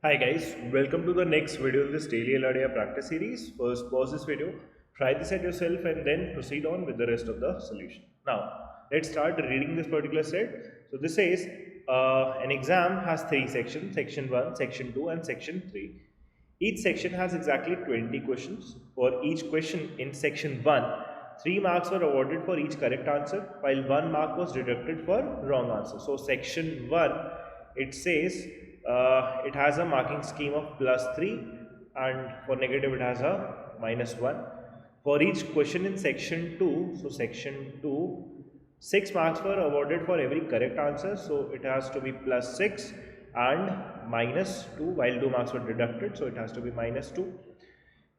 Hi guys, welcome to the next video of this daily LRDR practice series. First pause this video, try this at yourself and then proceed on with the rest of the solution. Now, let's start reading this particular set. So this says an exam has three sections, section 1, section 2 and section 3. Each section has exactly 20 questions. For each question in section 1, 3 marks were awarded for each correct answer while 1 mark was deducted for wrong answer. So section 1, it says it has a marking scheme of +3 and for negative it has a -1. For each question in section 2, so section 2, 6 marks were awarded for every correct answer, so it has to be +6 and -2 while 2 marks were deducted, so it has to be -2.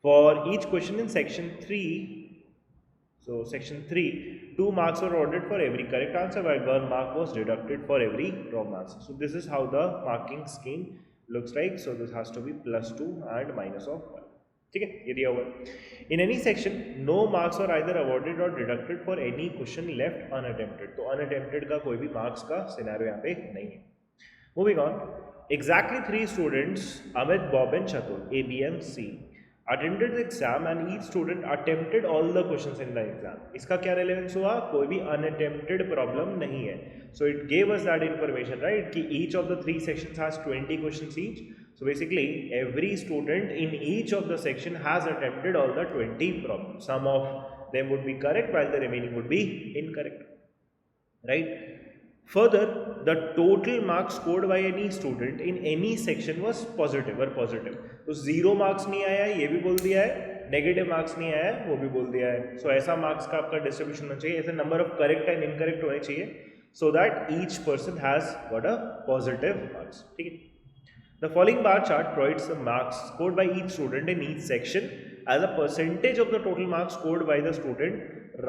For each question in section 3, so section 3, 2 marks were awarded for every correct answer while 1 mark was deducted for every wrong answer. So this is how the marking scheme looks like. So this has to be +2 and -1. ठीक है, ये दिया हुआ है. In any section, no marks are either awarded or deducted for any question left unattempted. तो unattempted का कोई भी marks का scenario यहाँ पे नहीं है. Moving on, exactly 3 students, Amit, Bob and Chatur, A, B and C, attended the exam and each student attempted all the questions in the exam. इसका क्या relevance हुआ? कोई भी unattempted problem नहीं है. So it gave us that information, right? कि each of the 3 sections has 20 questions each. So basically, every student in each of the section has attempted all the 20 problems. Some of them would be correct while the remaining would be incorrect, right? Further, the total marks scored by any student in any section was positive or positive. तो 0 marks नहीं आया है, ये भी बोल दिया है, negative marks नहीं आया है, वो भी बोल दिया है. सो ऐसा मार्क्स का आपका डिस्ट्रीब्यूशन होना चाहिए, ऐसे number of correct and incorrect होने चाहिए, so that each person has got a positive marks. ठीक है. The following bar chart provides the marks scored by each student in each section as a percentage of the total marks scored by the student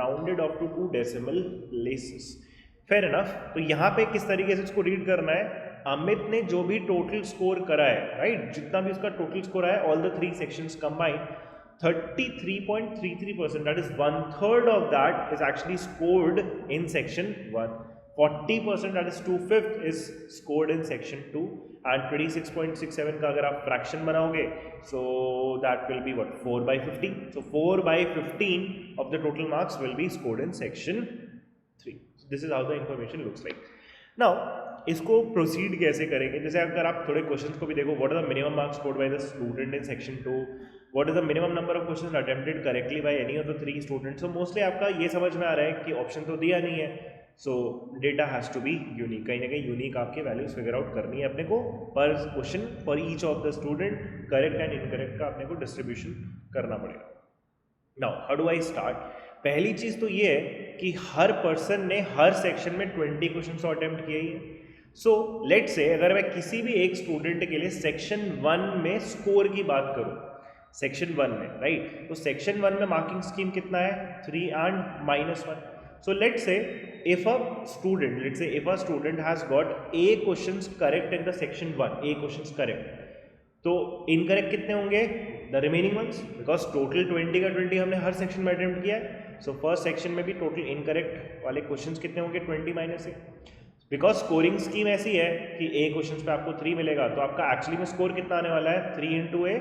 rounded up to 2 decimal places. Fair enough. तो यहाँ पे किस तरीके से इसको read करना है? अमित ने जो भी टोटल स्कोर करा है, राइट, जितना भी उसका टोटल स्कोर है, all the 3 sections combined 33.33%, that is 1/3 of that is actually scored in section 1. 40%, that is 2/5 is scored in section 2 and 26.67 का अगर आप फ्रैक्शन बनाओगे, so that will be what, 4/15. So 4/15 of the total marks will be scored in section 3. So this is how the information looks like. Now इसको proceed कैसे करेंगे? जैसे अगर आप थोड़े क्वेश्चंस को भी देखो, what are the minimum marks scored by the student in section 2, what is the minimum number of questions attempted correctly by any of the 3 students. So mostly आपका ये समझ में आ रहा है कि ऑप्शन तो दिया नहीं है, so data has to be unique. कहीं ना कहीं यूनिक आपके वैल्यूज फिगर आउट करनी है अपने को पर question for each of the student, correct and incorrect का अपने को डिस्ट्रीब्यूशन करना पड़ेगा. Now how do I start? पहली चीज़ तो ये है कि हर पर्सन ने हर सेक्शन में 20 क्वेश्चन तो अटेम्प्ट किए ही है. सो लेट से अगर मैं किसी भी एक स्टूडेंट के लिए सेक्शन 1 में स्कोर की बात करूं, सेक्शन 1 में, राइट, तो सेक्शन 1 में मार्किंग स्कीम कितना है? 3 and -1. So let's say if a student has got A questions correct in the section 1, A questions correct, तो इनकरेक्ट कितने होंगे? The remaining ones, because total 20 का 20 हमने हर सेक्शन में अटेम्प्ट किया है. सो फर्स्ट सेक्शन में भी टोटल इनकरेक्ट वाले क्वेश्चंस कितने होंगे? 20 - A. बिकॉज स्कोरिंग स्कीम ऐसी है कि A क्वेश्चंस पे आपको 3 मिलेगा, तो आपका एक्चुअली में स्कोर कितना आने वाला है? 3 into A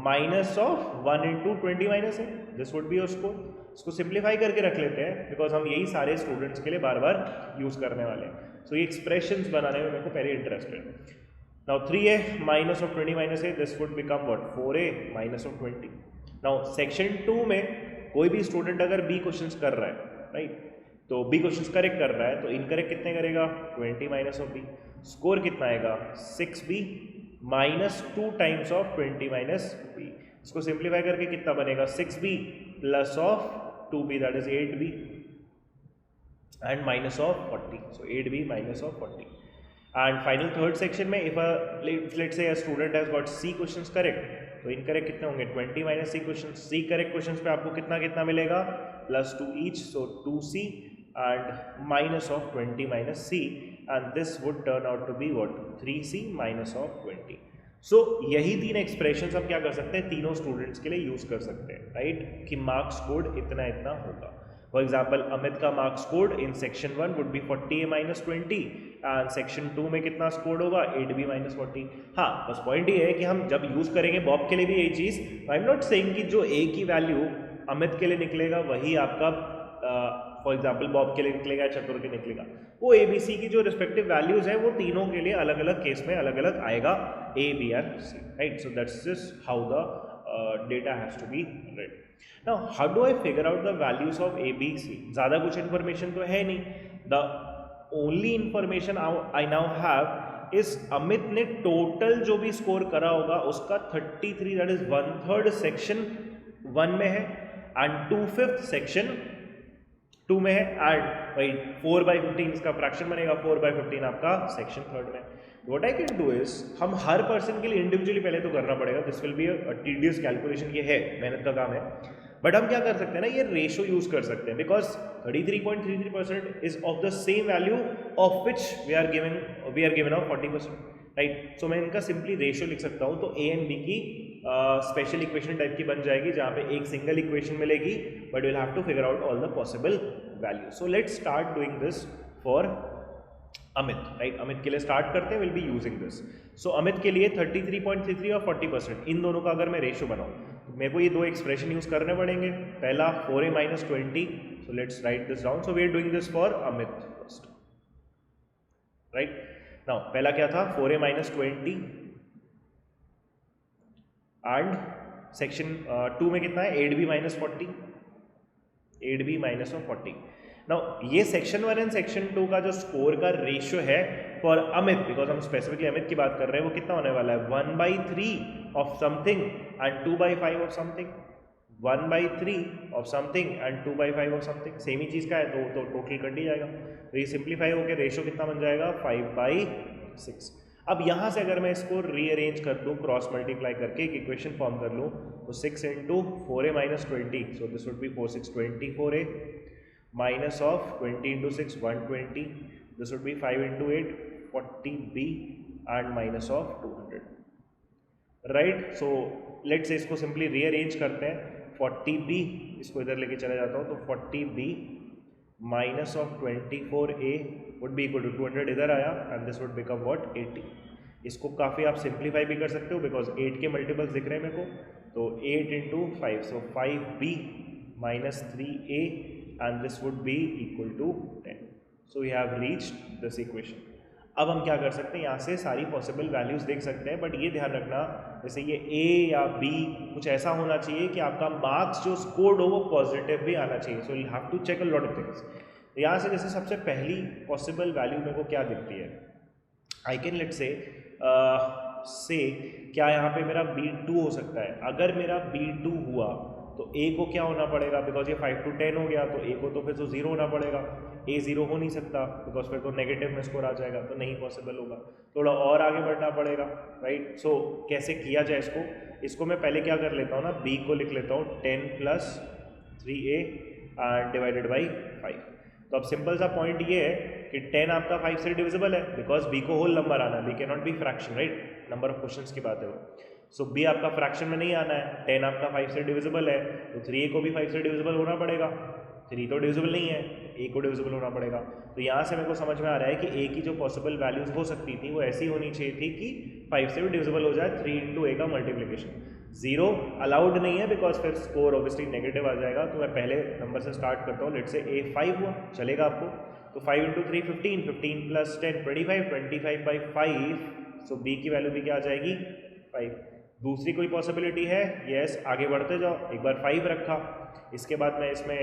minus of 1 into 20 - A. This would be your score. इसको सिंप्लीफाई करके रख लेते हैं बिकॉज हम यही सारे स्टूडेंट्स के लिए बार बार यूज करने वाले हैं. सो ये एक्सप्रेशंस बनाने में मेरे को पहले interested. Now 3A minus of 20 - A, this would become what? 4A minus of 20. Now section 2 में कोई भी स्टूडेंट अगर B क्वेश्चंस कर रहा है, राइट, तो B क्वेश्चंस करेक्ट कर रहा है, तो इनकरेक्ट कितने करेगा? 20 minus of B. स्कोर कितना आएगा? 6B minus 2 times of 20 minus B. इसको सिंप्लीफाई करके कितना बनेगा? 6B plus of 2B, that is 8B and minus of 40. So 8B minus of 40. And final third section में if let's say student has got C questions correct, तो incorrect कितने होंगे? 20 - C questions. C correct questions पे आपको कितना कितना मिलेगा? +2 each, so 2C and minus of 20 - C, and this would turn out to be what? 3C minus of 20. So यही 3 expressions हम क्या कर सकते हैं? तीनों स्टूडेंट्स के लिए यूज कर सकते हैं, राइट, कि मार्क्स स्कोर्ड इतना इतना होगा. फॉर एग्जाम्पल अमित का marks scored in section 1 would be 40A minus 20 and section 2 में कितना स्कोर्ड होगा 8B minus 40। हाँ, बस पॉइंट ये है कि हम जब यूज़ करेंगे बॉब के लिए भी यही चीज़, आई एम नॉट सेइंग कि जो A की वैल्यू अमित के लिए निकलेगा वही आपका फॉर एग्जाम्पल बॉब के लिए निकलेगा, चतुर के निकलेगा। वो ABC की जो रिस्पेक्टिव वैल्यूज है वो तीनों के लिए अलग अलग केस में अलग अलग आएगा, A, B and C, right. So that's just how the data has to be read. Now, how do I figure out the values of A, B, C? ज़्यादा कुछ इन्फॉर्मेशन तो है नहीं। The only information I now have is Amit ने total जो भी score करा होगा उसका 33, दैट इज 1/3 सेक्शन 1 में है एंड 2/5 सेक्शन 2 में है, एंड भाई 4/15 इसका फ्रैक्शन बनेगा, 4/15 आपका सेक्शन 3 में। What I can do is, हम हर पर्सन के लिए इंडिविजुअली पहले तो करना पड़ेगा, this will be a tedious calculation, ये है मेहनत का काम है, बट हम क्या कर सकते हैं ना, ये रेशो यूज कर सकते हैं, because 33.33% is of the same value of which we are given of 40%, right. So मैं इनका सिंपली रेशो लिख सकता हूँ, तो ए एंड बी की स्पेशल इक्वेशन टाइप की बन जाएगी, जहाँ पे एक सिंगल इक्वेशन मिलेगी, but will have to figure out all the possible value. So let's start doing this for Amit, right. Amit के लिए स्टार्ट करते हैं, will be using this. So Amit के लिए 33.33 और 40%, इन दोनों का अगर मैं रेशियो बनाऊं तो मेरे को ये दो एक्सप्रेशन यूज करने पड़ेंगे। पहला 4A minus 20, so let's write this down. So we are doing this for Amit first, right. Now पहला क्या था, 4A minus 20 एंड सेक्शन 2 में कितना है 8B minus 40, 8B minus of 40। Now ये सेक्शन 1 एंड सेक्शन 2 का जो स्कोर का रेशियो है फॉर अमित, बिकॉज हम स्पेसिफिकली अमित की बात कर रहे हैं, वो कितना होने वाला है 1/3 of something and 2/5 of something, 1/3 of something and 2/5 of something, same ही चीज़ का है, तो टोटल कट ही जाएगा। तो ये सिंप्लीफाई होकर रेशियो कितना बन जाएगा 5/6। अब यहाँ से अगर मैं इसको रीअरेंज कर दूँ, क्रॉस मल्टीप्लाई करके एक इक्वेशन फॉर्म कर लूँ, तो 6 into 4A minus 20, so this would B 4 6 24A minus of 20 into 6 120, this would be 5 into 8 40B and minus of 200, right। so let's say इसको simply rearrange करते हैं, 40B इसको इधर लेके चला जाता हूँ, तो 40B minus of 24A would be equal to 200 इधर आया, and this would become what 80। इसको काफ़ी आप सिंप्लीफाई भी कर सकते हो, बिकॉज 8 के मल्टीपल्स दिख रहे हैं मेरे को, तो 8 into 5, so 5B minus 3A and this would be equal to 10। so we have reached this equation। अब हम क्या कर सकते हैं, यहाँ से सारी पॉसिबल वैल्यूज देख सकते हैं, बट ये ध्यान रखना जैसे ये A या B कुछ ऐसा होना चाहिए कि आपका मार्क्स जो स्कोर्ड हो वो पॉजिटिव भी आना चाहिए। So you have to check a lot of things. यहाँ से जैसे सबसे पहली पॉसिबल वैल्यू मेरे को क्या दिखती है, आई कैन लेट से क्या यहाँ पे मेरा B2 हो सकता है। अगर मेरा B2 हुआ तो A को क्या होना पड़ेगा, बिकॉज ये 5 to 10 हो गया, तो A को तो फिर तो 0 होना पड़ेगा। A 0 हो नहीं सकता, बिकॉज फिर तो नेगेटिव में स्कोर आ जाएगा, तो नहीं पॉसिबल होगा, थोड़ा और आगे बढ़ना पड़ेगा, राइट। सो कैसे किया जाए इसको मैं पहले क्या कर लेता हूँ ना, B को लिख लेता हूँ 10 plus 3A डिवाइडेड बाई 5। तो अब सिंपल सा पॉइंट ये है कि 10 आपका 5 से डिविजिबल है, बिकॉज B को होल नंबर आना है, B can not be fraction, right. Number of questions की बात है वो। सो B आपका फ्रैक्शन में नहीं आना है, 10 आपका 5 से डिविजिबल है, तो 3A को भी 5 से डिविजिबल होना पड़ेगा। 3 तो डिविजिबल नहीं है, A को डिविजिबल होना पड़ेगा। तो यहाँ से मेरे को समझ में आ रहा है कि A की जो पॉसिबल वैल्यूज हो सकती थी वो ऐसी होनी चाहिए थी कि 5 से भी डिविजिबल हो जाए 3 into A का मल्टीप्लिकेशन। 0 अलाउड नहीं है, बिकॉज फिर स्कोर ऑब्वियसली नेगेटिव आ जाएगा। तो मैं पहले नंबर से स्टार्ट करता हूँ, लेट से A 5 हुआ, चलेगा आपको, तो 5 into 3 15, 15 plus 10 25, 25/5, सो B की वैल्यू भी क्या आ जाएगी 5। दूसरी कोई पॉसिबिलिटी है, यस, आगे बढ़ते जाओ, एक बार 5 रखा, इसके बाद मैं इसमें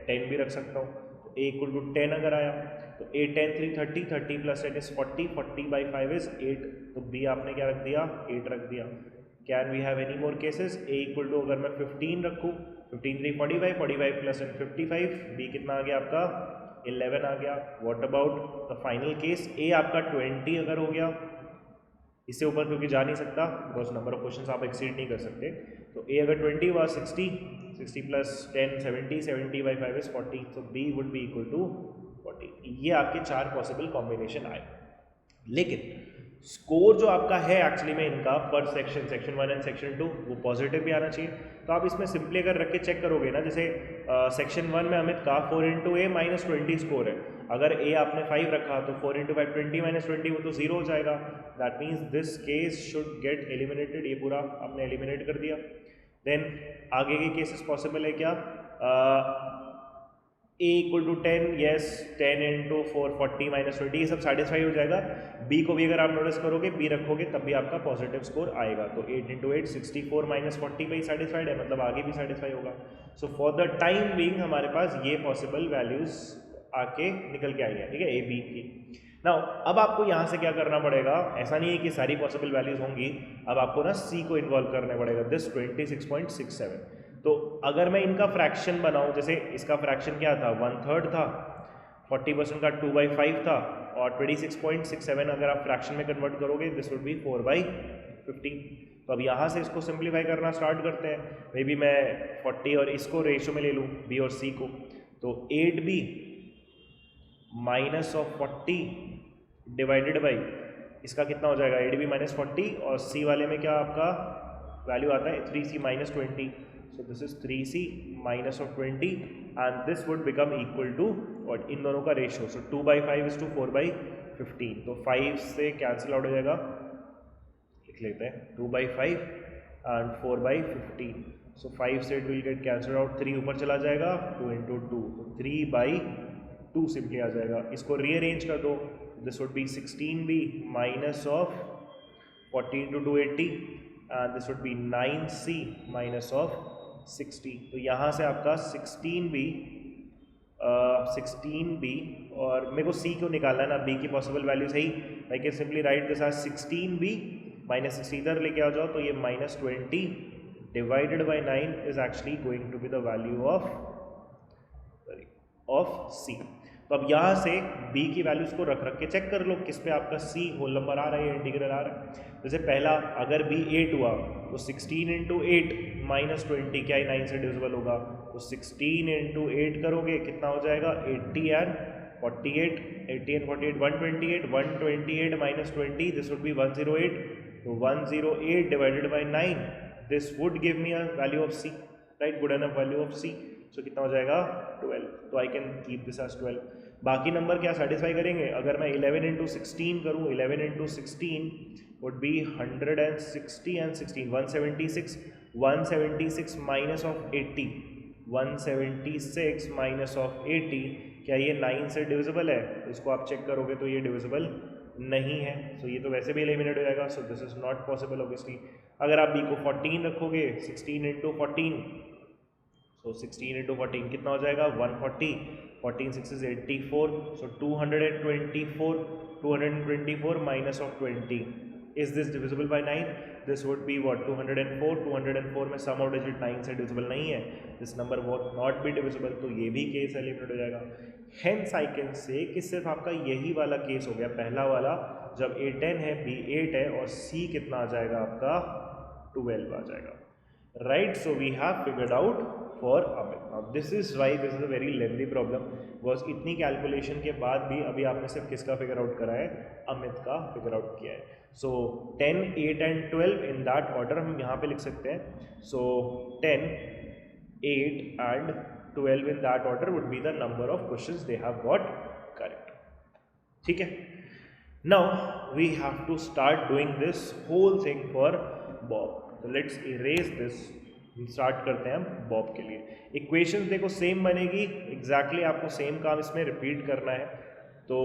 10 भी रख सकता हूँ, तो A इक्वल टू 10 अगर आया तो 8 10 3 30, 30 plus 10 is 40, 40/5 is 8, तो B आपने क्या रख दिया 8 रख दिया। Can we have any more cases, A equal to अगर मैं 15 रखूँ, 15 3 45, 45 plus 10 55, B कितना आ गया आपका 11 आ गया। What about the final case, A आपका 20 अगर हो गया, इससे ऊपर क्योंकि जा नहीं सकता, बिकॉज नंबर ऑफ क्वेश्चंस आप एक्सीड नहीं कर सकते, तो A अगर 20 हुआ 60, 60 plus 10 70, 70/5 is 40, so B would be equal to 40। ये आपके 4 पॉसिबल कॉम्बिनेशन आए। लेकिन स्कोर जो आपका है एक्चुअली में इनका पर सेक्शन, सेक्शन 1 एंड सेक्शन 2, वो पॉजिटिव भी आना चाहिए। तो आप इसमें सिंपली अगर रख के चेक करोगे ना, जैसे सेक्शन 1 में अमित का 4 इंटू ए माइनस 20 स्कोर है, अगर ए आपने 5 रखा तो 4 इंटू 5 20 माइनस 20, वो तो 0 हो जाएगा। That means this case should get eliminated, ये पूरा आपने एलिमिनेट कर दिया। देन आगे के केसेस पॉसिबल है क्या, a equal to 10, yes 10 into 4 40 minus 20, ये सब सेटिस्फाई हो जाएगा। b को भी अगर आप नोटिस करोगे, b रखोगे तब भी आपका पॉजिटिव स्कोर आएगा। तो 8 इंटू 8 64 माइनस 40 पे ही सेटिस्फाइड है, मतलब आगे भी सेटिस्फाई होगा। So for the time being हमारे पास ये पॉसिबल वैल्यूज आके निकल के आई है, ठीक है, ए बी की। नाउ अब आपको यहाँ से क्या करना पड़ेगा, ऐसा नहीं है कि सारी पॉसिबल वैल्यूज होंगी, अब आपको ना सी को इन्वॉल्व करने पड़ेगा, दिस 26.67। तो अगर मैं इनका फ्रैक्शन बनाऊं, जैसे इसका फ्रैक्शन क्या था, 1/3 था, 40% का 2/5 था, और 26.67 अगर आप फ्रैक्शन में कन्वर्ट करोगे दिस वुड बी 4/15। तो अब यहाँ से इसको सिंप्लीफाई करना स्टार्ट करते हैं। मे बी मैं 40 और इसको रेशो में ले लूँ, बी और सी को, तो 8b minus of 40 divided by इसका कितना हो जाएगा, 8b माइनस 40, और सी वाले में क्या आपका वैल्यू आता है 3c minus 20। So this is 3c minus of 20 and this would become equal to what, इन दोनों का रेशियो, so 2/5 is to 4/15, तो 5 से कैंसिल आउट हो जाएगा, लिख लेते हैं 2/5 and 4/15, so 5 से it will get cancelled out, 3 ऊपर चला जाएगा, 2 into 2, तो 3/2 सिंपली आ जाएगा। इसको रीअरेंज कर दो, this would be 16b minus of 40 into 280 and this would be 9c minus of 60। तो यहाँ से आपका 16b और मेरे को c क्यों निकालना है ना, b की पॉसिबल वैल्यू सही, I can simply write this as 16b minus 60 इधर लेके आ जाओ, तो ये -20 divided by 9 is actually going to be the value of c। तो अब यहाँ से b की वैल्यूज को रख के चेक कर लो किस पे आपका c होल नंबर आ रहा है या इंटीग्रल आ रहा है। जैसे पहला अगर b 8 हुआ तो 16 इंटू 8 माइनस 20 क्या ही 9 से डिविजिबल होगा, तो 16 इंटू 8 करोगे कितना हो जाएगा, 80 and 48, 80 and 48 128, 128 minus 20 this would be 108, तो 108 divided by 9 this would give me a value of c, right, good enough value of c। So कितना हो जाएगा 12, तो I can keep this as 12। बाकी नंबर क्या सेटिस्फाई करेंगे, अगर मैं 11 इंटू 16 करूँ, 11 into 16 would be 160 and 16 176, 176 minus of 80, 176 minus of 80, क्या ये 9 से डिविजिबल है, इसको आप चेक करोगे तो ये डिविजिबल नहीं है, सो ये तो वैसे भी एलिमिनेट हो जाएगा, सो this is not possible obviously. अगर आप b को 14 रखोगे, 16 इंटू 14, सो 16 इंटू 14 कितना हो जाएगा 140, 14 6 is 84, so 224 minus of 20, is this divisible by 9? This would be what, 204, 204 में सम ऑफ डिजिट 9 से डिविजिबल नहीं है, this number what not be divisible, तो ये भी केस एलिमिनेट हो जाएगा। हेंस आई कैन से कि सिर्फ आपका यही वाला केस हो गया, पहला वाला जब a 10 है b 8 है और c कितना आ जाएगा आपका 12 आ जाएगा, right. So we have figured out for Amit. Now this is why this is a very lengthy problem, because इतनी कैलकुलेशन के बाद भी अभी आपने सिर्फ किसका फिगर आउट करा है, अमित का फिगर आउट किया है। सो 10, 8 एंड 12 इन दैट ऑर्डर हम यहाँ पे लिख सकते हैं। सो 10, 8 and 12 in that order would be the number of questions they have got correct, ठीक है। Now we have to start doing this whole thing for Bob, so let's erase this, start करते हैं हम बॉब के लिए। Equations देखो same बनेगी, exactly आपको सेम काम इसमें रिपीट करना है, तो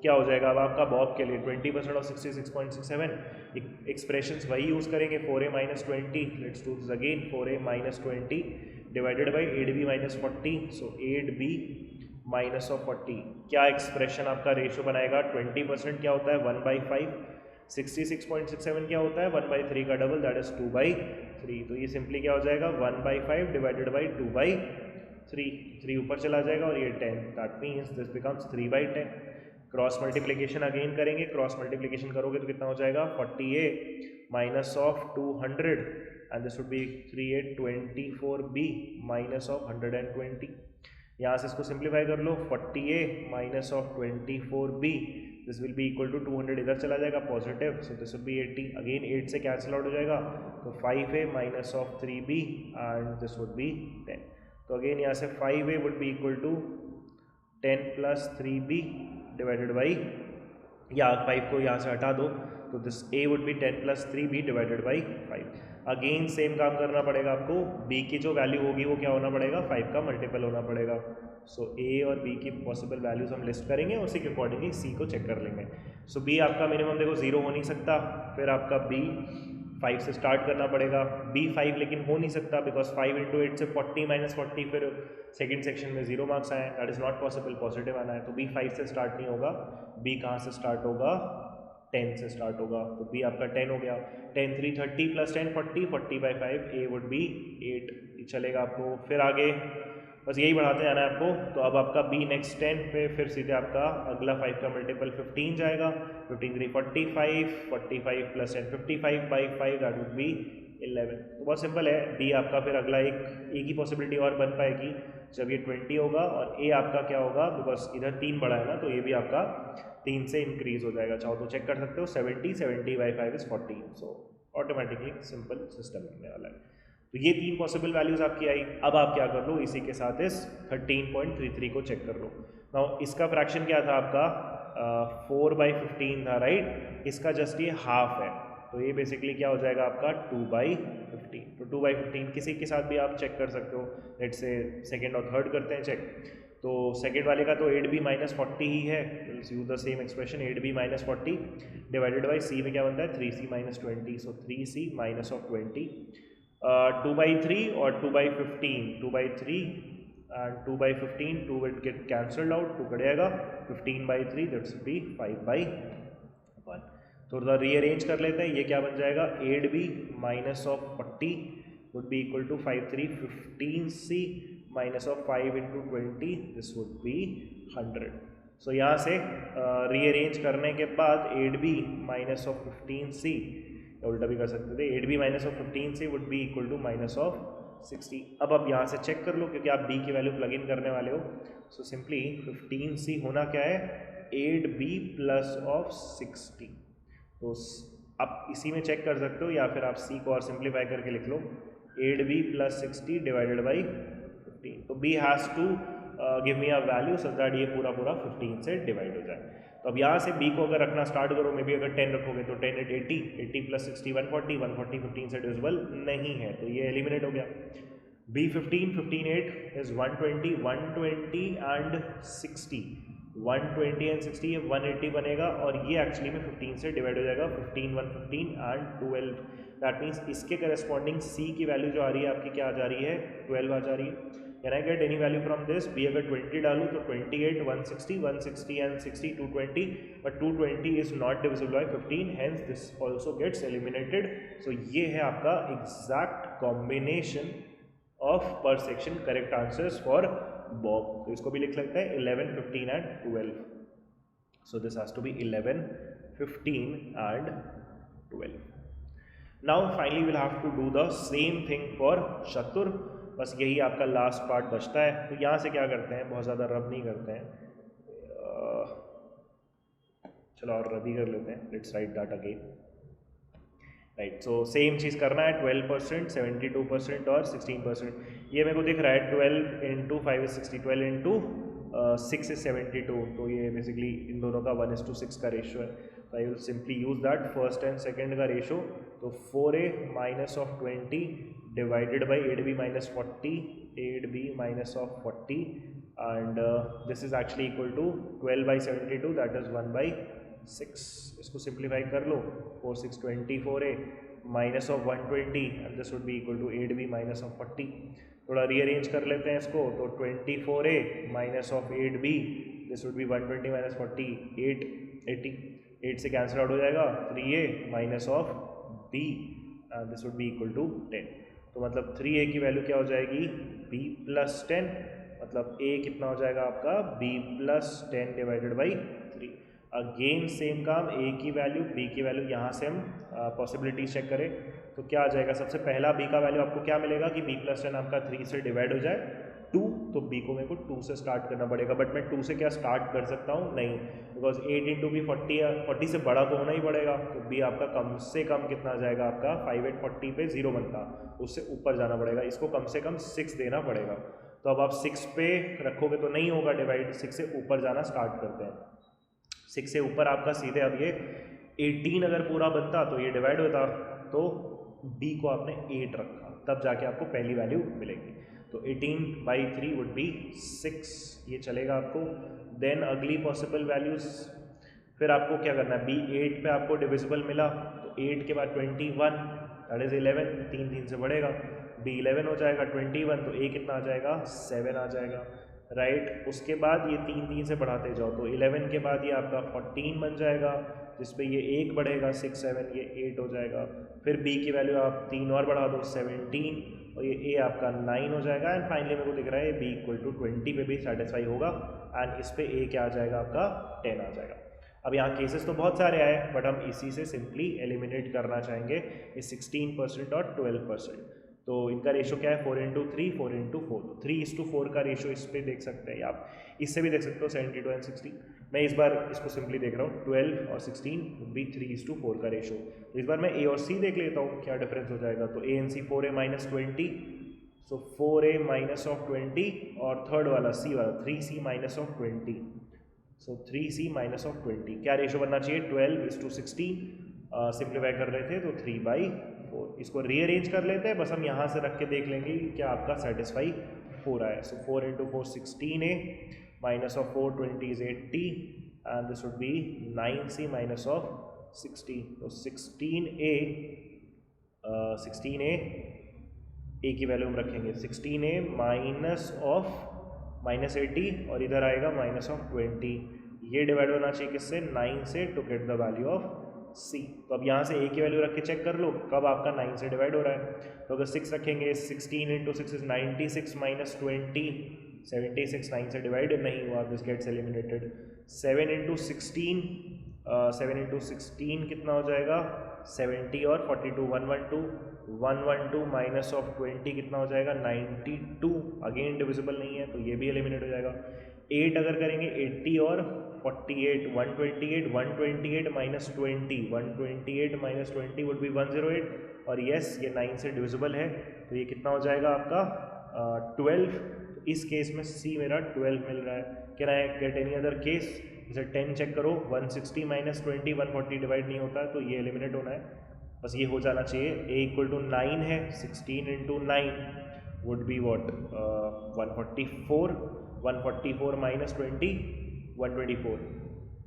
क्या हो जाएगा अब आपका बॉब के लिए 20% ऑफ 66.67, एक्सप्रेशंस वही यूज़ करेंगे, 4a minus 20, let's do this again, 4a minus 20 divided by 8b minus 40, so 8b minus of 40, क्या एक्सप्रेशन आपका रेशियो बनाएगा, 20% क्या होता है 1/5, 66.67 क्या होता है 1/3 का डबल, दैट इज 2/3, तो ये सिंपली क्या हो जाएगा 1/5 डिवाइडेड बाई 2/3, 3 ऊपर चला जाएगा और ये 10, that means this becomes 3/10। Cross multiplication again करेंगे, क्रॉस मल्टीप्लिकेशन करोगे तो कितना हो जाएगा 40a minus of 200 and this would be 3/8 24b minus of 120, यहाँ से इसको सिंप्लीफाई कर लो, 40a minus of 24b this will be equal to 200 इधर चला जाएगा positive, so this will be 80, again 8 से कैंसिल आउट हो जाएगा, तो 5a minus of 3b and this would be 10। तो अगेन यहाँ से 5a would be equal to 10 plus 3b divided by, या 5 को यहाँ से हटा दो तो this a would be 10 plus 3b divided by 5। Again same काम करना पड़ेगा आपको, b की जो वैल्यू होगी वो क्या होना पड़ेगा, 5 का मल्टीपल होना पड़ेगा। सो a और b की पॉसिबल वैल्यूज हम लिस्ट करेंगे, उसी के अकॉर्डिंगली c को चेक कर लेंगे। सो b आपका मिनिमम देखो 0 हो नहीं सकता, फिर आपका b 5 से स्टार्ट करना पड़ेगा, b 5 लेकिन हो नहीं सकता बिकॉज 5 इंटू 8 से 40 माइनस 40 फिर सेकेंड सेक्शन में 0 मार्क्स आए, that is not possible, positive आना है। तो b 5 से स्टार्ट नहीं होगा, b कहाँ से स्टार्ट होगा, 10 से स्टार्ट होगा, तो b आपका 10 हो गया। 10 3 30 plus 10 40, 40 by 5 a would B 8 चलेगा आपको। फिर आगे बस यही बढ़ाते जाना है आपको। तो अब आपका b नेक्स्ट 10 पे फिर सीधे आपका अगला 5 का मल्टीपल 15 जाएगा, 15 3 45, 45 plus 10 55 by 5 that would be 11। तो बहुत सिंपल है, b आपका फिर अगला एक की पॉसिबिलिटी और बन पाएगी जब ये 20 होगा, और a आपका क्या होगा, बिकॉज इधर 3 बड़ा है ना, तो ये भी आपका 3 से इंक्रीज हो जाएगा। चाहो तो चेक कर सकते हो, 70 by 5 is 40, so automatically simple system बनने वाला है। तो ये 3 पॉसिबल वैल्यूज आपकी आई। अब आप क्या कर लो, इसी के साथ इस 13.33 को चेक कर लो। नाउ इसका फ्रैक्शन क्या था आपका, 4 बाई 15 था, राइट, इसका जस्ट ये हाफ है, तो ये बेसिकली क्या हो जाएगा आपका 2 बाई 15। तो 2 बाई 15 किसी के साथ भी आप चेक कर सकते हो, लेट्स से सेकेंड और थर्ड करते हैं चेक। तो सेकेंड वाले का तो 8b माइनस 40 ही है, use the same expression 8b minus 40 divided by c में क्या बनता है 3c minus 20, so 3c minus of 20, 2 by 3 और 2 by 15, 2 by 3 and 2 by 15, 2 will get cancelled out, 2 कटेगा, 15 बाई 3 दैट्स बी 5 बाई 1। थोड़ा रीअरेंज कर लेते हैं, ये क्या बन जाएगा 8b minus of 40 would be equal to 5 3 15c minus of 5 into 20, this would be 100। So यहाँ से रीअरेंज करने के बाद 8b माइनस ऑफ 15c, उल्टा भी कर सकते थे, 8b minus of 15c would be equal to minus of 60। अब आप यहाँ से चेक कर लो क्योंकि आप b की वैल्यू प्लग इन करने वाले हो। सो सिंपली 15c होना क्या है 8b प्लस ऑफ 60, तो आप इसी में चेक कर सकते हो, या फिर आप c को और सिंप्लीफाई करके लिख लो 8b प्लस 60 डिवाइडेड बाई 15। तो b has to give me a value so that ये पूरा 15 से डिवाइड हो जाए। तो अब यहाँ से b को अगर रखना स्टार्ट करो, मे बी अगर 10 रखोगे तो 10 8 80, 80 प्लस 60 140, 140 15 से डिविजिबल नहीं है, तो ये एलिमिनेट हो गया। b 15 15 8 इज 120, 120 एंड 60, 120 एंड 60 ये 180 बनेगा, और ये एक्चुअली में 15 से डिवाइड हो जाएगा, 15 115 एंड 12, दैट मीन्स इसके करस्पॉन्डिंग c की वैल्यू जो आ रही है आपकी क्या आ जा रही है 12 आ जा रही है। Can I get any value from this, b अगर 20 डालूँ तो 28 160, 160 and 60 220, but 220 is not divisible by 15, hence this also gets eliminated. So ये है आपका exact combination of per section correct answers for Bob. तो इसको भी लिख सकते हैं 11 15 and 12, so this has to be 11 15 and 12। Now finally will have to do the same thing for Chatur, बस यही आपका लास्ट पार्ट बचता है। तो यहाँ से क्या करते हैं, बहुत ज़्यादा रब नहीं करते हैं, चलो और रब ही कर लेते हैं, let's write that again, right. So same चीज़ करना है, 12%, 72% और 16%। ये मेरे को दिख रहा है 12 इंटू 5 इज 60, 12 इंटू 6 इज 72, तो ये बेसिकली इन दोनों का 1:6 का रेशो है। तो I will simply use that first and second का रेशो, तो 4a minus of 20 divided by 8b minus 40, 8b minus of 40 and this is actually equal to 12 by 72 that is 1/6। इसको सिंप्लीफाई कर लो, 4 6 24a minus of 120 and this would be equal to 8b minus of 40। थोड़ा rearrange कर लेते हैं इसको, तो 24a minus of 8b, this would B 120 minus 40 8 80, 8 से कैंसिल आउट हो जाएगा, 3a minus of b and this would be equal to 10। तो मतलब 3a की वैल्यू क्या हो जाएगी b प्लस 10, मतलब a कितना हो जाएगा आपका b plus 10 divided by 3। Again same काम, a की वैल्यू b की वैल्यू, यहाँ से हम पॉसिबिलिटी चेक करें तो क्या आ जाएगा, सबसे पहला b का वैल्यू आपको क्या मिलेगा कि b प्लस 10 आपका 3 से डिवाइड हो जाए, 2, तो बी को मेरे को 2 से स्टार्ट करना पड़ेगा, बट मैं 2 से क्या स्टार्ट कर सकता हूँ? नहीं, बिकॉज 8 इंटू बी 40 से बड़ा तो होना ही पड़ेगा, तो बी आपका कम से कम कितना आ जाएगा आपका 5 8 40 पे 0 बनता, उससे ऊपर जाना पड़ेगा, इसको कम से कम 6 देना पड़ेगा। तो अब आप 6 पे रखोगे तो नहीं होगा डिवाइड, 6 से ऊपर जाना स्टार्ट करते हैं। 6 से ऊपर आपका सीधे अब ये 18 अगर पूरा बनता तो ये डिवाइड होता, तो b को आपने 8 रखा, तब जाके आपको पहली वैल्यू मिलेगी। तो 18/3 वुड बी 6, ये चलेगा आपको। देन अगली पॉसिबल वैल्यूज, फिर आपको क्या करना है, b 8 पे आपको डिविजिबल मिला, तो 8 के बाद 21 दैट इज 11, 3 3 से बढ़ेगा, b 11 हो जाएगा, 21 तो a कितना आ जाएगा? 7 आ जाएगा, राइट। उसके बाद ये 3 3 से बढ़ाते जाओ, तो 11 के बाद ये आपका 14 बन जाएगा, जिसपे ये 1 बढ़ेगा, 6 7 ये 8 हो जाएगा। फिर b की वैल्यू आप 3 और बढ़ा दो, 17, और ये a आपका 9 हो जाएगा। एंड फाइनली मेरे को दिख रहा है b इक्वल टू 20 पे भी सेटिस्फाई होगा, एंड इस पे a क्या आ जाएगा आपका? 10 आ जाएगा। अब यहाँ केसेस तो बहुत सारे आए, बट हम इसी से सिंपली एलिमिनेट करना चाहेंगे इस 16% और 12%। तो इनका रेशो क्या है? 4 इंटू 3 4 इंटू 4, तो 3:4 का रेशो इस पर देख सकते हैं, आप इससे भी देख सकते हो 72 एंड 16। मैं इस बार इसको सिंपली देख रहा हूँ, 12 और 16 भी 3:4 का रेशो। तो इस बार मैं ए और सी देख लेता हूँ क्या डिफरेंस हो जाएगा। तो a and c 4a minus 20, so 4a minus of 20, और थर्ड वाला सी वाला 3c minus of 20, so 3c minus of 20। क्या रेशो बनना चाहिए? 12:16। सिंप्लीफाई कर रहे थे तो 3/4। इसको रीअरेंज कर लेते हैं, बस हम यहाँ से रख के देख लेंगे कि क्या आपका सेटिस्फाई हो रहा है। सो 4 into 4 16a minus of 4 20 is 80, and this would B 9c minus of 16। तो 16a ए की वैल्यू हम रखेंगे 16a माइनस ऑफ माइनस 80, और इधर आएगा माइनस ऑफ 20। ये डिवाइड होना चाहिए किससे? 9 से, to get the value of c। तो अब यहाँ से a की वैल्यू रख के चेक कर लो कब आपका 9 से डिवाइड हो रहा है। तो अगर 6 रखेंगे, 16 इंटू 6 इज 96 माइनस 20, 76 9 से डिवाइड नहीं हुआ, this gets eliminated. 7 into 16, 7 into 16 कितना हो जाएगा? 70 और 42 112 माइनस ऑफ 20 कितना हो जाएगा? 92, अगेन डिविजिबल नहीं है तो ये भी एलिमिनेट हो जाएगा। 8 अगर करेंगे 80 और 48 128 माइनस 20, 128 माइनस 20 वुड बी 108, और यस ये 9 से डिविजिबल है, तो ये कितना हो जाएगा आपका 12। इस केस में सी मेरा 12 मिल रहा है। Can I get any other case? जैसे 10 चेक करो, 160 माइनस 20 140 डिवाइड नहीं होता है, तो ये एलिमिनेट होना है, बस ये हो जाना चाहिए। a इक्वल टू 9 है, 16 into 9 would be what? 144, 144 minus 20 124,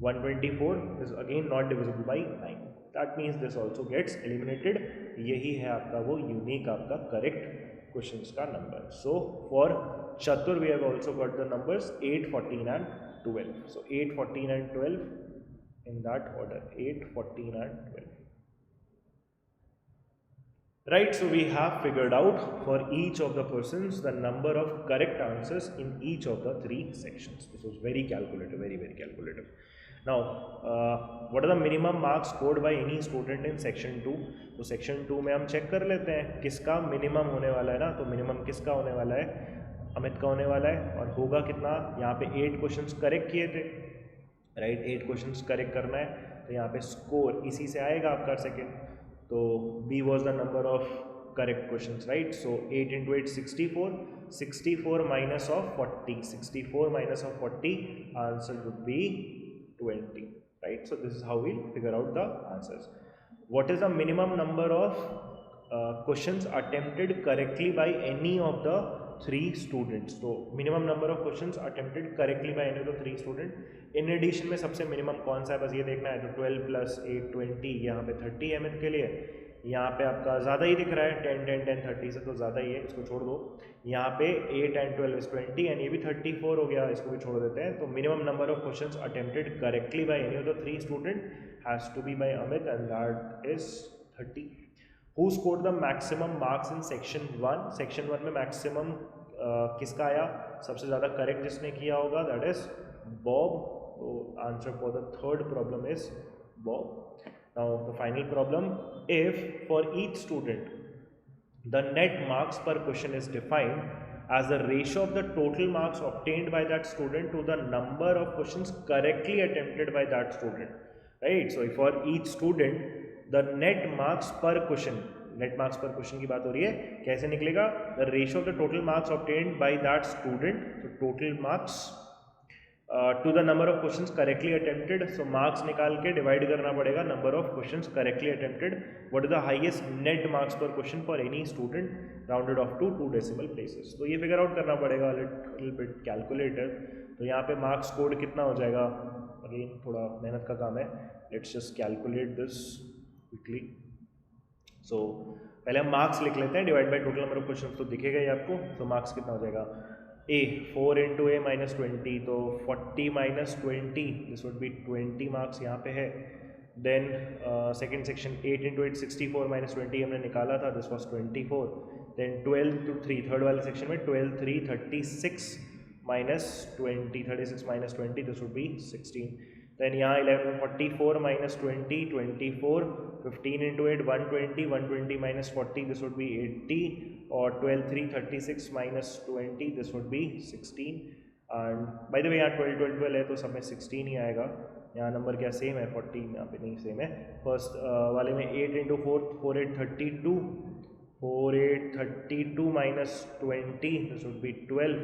124 is again not divisible by 9, that means this also gets eliminated। यही है आपका वो यूनिक आपका करेक्ट क्वेश्चंस का नंबर। सो फॉर चतुर we have also got the numbers 8 14 and 12, so 8 14 and 12 in that order, 8 14 and 12, right? So we have figured out for each of the persons the number of correct answers in each of the 3 sections. This was very calculative, very calculative. Now what are the minimum marks scored by any student in section 2? तो section 2 में हम check कर लेते हैं किसका minimum होने वाला है ना। तो मिनिमम किसका होने वाला है? अमित का होने वाला है, और होगा कितना? यहाँ पे 8 क्वेश्चंस करेक्ट किए थे, राइट। 8 क्वेश्चंस करेक्ट करना है, तो यहाँ पे स्कोर इसी से आएगा आपका सेकेंड। तो B was the number of correct questions, right? So 8 into 8 64, 64 minus of 40, 64 minus of 40, answer would be 20, right? So this is how we'll figure out the answers. What is the minimum number of questions attempted correctly by any of the 3 students? तो minimum number of questions attempted correctly by any of the 3 students. In addition में सबसे minimum कौन सा है, बस ये देखना है। तो 12 प्लस 8 20, यहाँ पे 30 है अमित के लिए। यहाँ पे आपका ज़्यादा ही दिख रहा है, 10 10 10 30 से तो ज़्यादा ही है, इसको छोड़ दो। यहाँ पे 8 and 12 is 20, एंड ये भी 34 हो गया, इसको भी छोड़ देते हैं। तो minimum number of questions attempted correctly by any of the 3 student has to be by Amit, and that is 30। Who scored the maximum marks in section 1? Section 1 में मैक्सिमम किसका आया? सबसे ज़्यादा करेक्ट जिसने किया होगा, दैट इज बॉब। तो answer for the third problem is Bob. Now the final problem, if for each student the net marks per question is defined, as the ratio of the total marks obtained by that student to the number of questions correctly attempted by that student, right? So for each student the net marks per question, net marks per question की बात हो रही है, कैसे निकलेगा? The ratio of the total marks obtained by that student, तो total marks to the number of questions correctly attempted. So marks निकाल के डिवाइड करना पड़ेगा number of questions correctly attempted. What is the highest net marks per question for any student rounded off to 2 decimal places. तो ये figure out करना पड़ेगा little bit calculator. तो यहाँ पे मार्क्स स्कोर्ड कितना हो जाएगा? अगेन थोड़ा मेहनत का काम है. Let's just calculate this quickly. So पहले हम मार्क्स लिख लेते हैं, divide by total number of question तो दिखेगा ही आपको. तो मार्क्स कितना हो जाएगा? a 4 into a minus 20, तो 40 minus 20, this would be 20 marks यहाँ पे है. Then second section 8 into 8 64 minus 20 हमने निकाला था, this was 24. Then 12 to 3 third वाले सेक्शन में 12 3 36 minus 20, 36 minus 20, this would be 16. Then यहाँ 11 44 minus 20 24, 15 into 8 120, 120 minus 40, this would B 80. और 12 3 36 minus 20, this would be 16. And by the way यहाँ 12 12 12 है तो सब में 16 ही आएगा. यहाँ नंबर क्या सेम है? 40 यहाँ पे नहीं सेम है. फर्स्ट वाले में 8 into 4 4 8 32, 4 8 32 minus 20, this would B 12.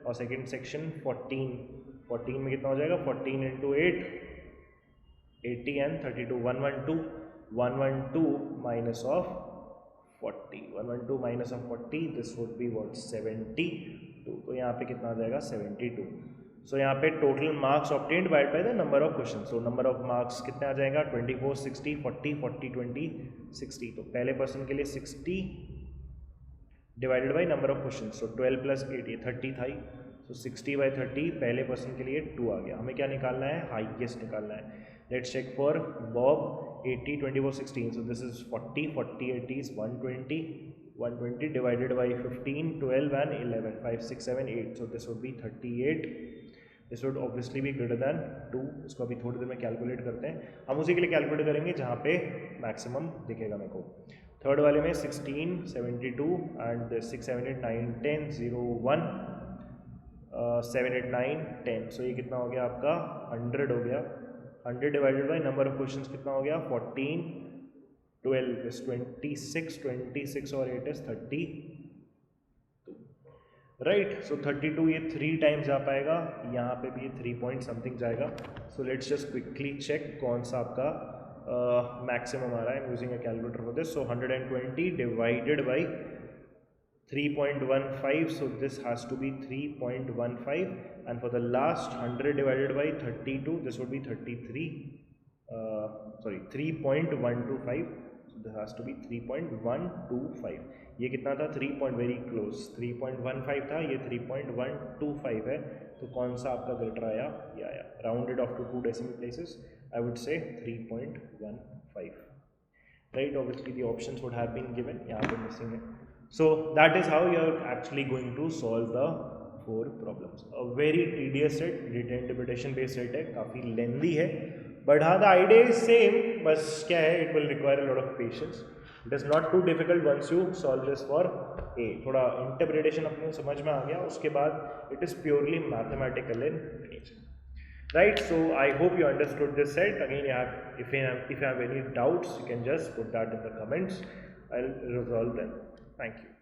और सेकेंड सेक्शन 14 में कितना हो जाएगा? 14 into 8 80 and 32, 112 minus of 40, 112 minus of 40, this would be what 72. तो यहाँ पे कितना आ जाएगा? 72. सो यहाँ पे total marks obtained divide by the number of question. So number of marks कितना आ जाएगा? 24 60 40 40 20 60. तो पहले पर्सन के लिए 60 divided by number of question. So 12 plus 8 ये 30 था ही. सो 60 बाई 30 पहले पर्सन के लिए 2 आ गया. हमें क्या निकालना है? हाईएस्ट निकालना है. Let's check for Bob 80 24 16. So this is 40 40 80 is 120 divided by 15 12 and 11 5 6 7 8. So this would be 38. This would obviously be greater than 2. इसको अभी थोड़ी देर में कैलकुलेट करते हैं. हम उसी के लिए कैलकुलेट करेंगे जहाँ पे मैक्सिमम दिखेगा मेरे को. थर्ड वाले में 16 72 एंड 6 7 8 9 10 0 1 7 8 9 10. सो ये कितना हो गया आपका? 100 हो गया. 100 divided by number of questions कितना हो गया? 14 12 इज 26 और 8 इज 32, राइट. सो 32 ये 3 टाइम्स जा पाएगा. यहाँ पे भी ये 3 पॉइंट समथिंग जाएगा. So let's just quickly check कौन सा आपका मैक्सिमम आ रहा है. Using a calculator for this. सो 120 divided by 3.15, so this has to be 3.15, and for the last 100 divided by 32, this would be 3.125, so this has to be 3.125. ये कितना था? 3 point very close, 3.15 था, ये 3.125 है. तो कौन सा आपका ग्रेटर आया? ये आया. Rounded off to 2 decimal places, I would say 3.15, right? Obviously the options would have been given, यहाँ पे missing है. So that is how you are actually going to solve the 4 problems. A very tedious set, written interpretation based set है, काफ़ी lengthy है, but हाँ the idea is same. बस क्या है, it will require a lot of patience. It is not too difficult once you solve this for A. थोड़ा interpretation अपने समझ में आ गया, उसके बाद it is purely mathematical in nature, right? So I hope you understood this set. Again, if you have any doubts, you can just put that in the comments. I'll resolve them. Thank you.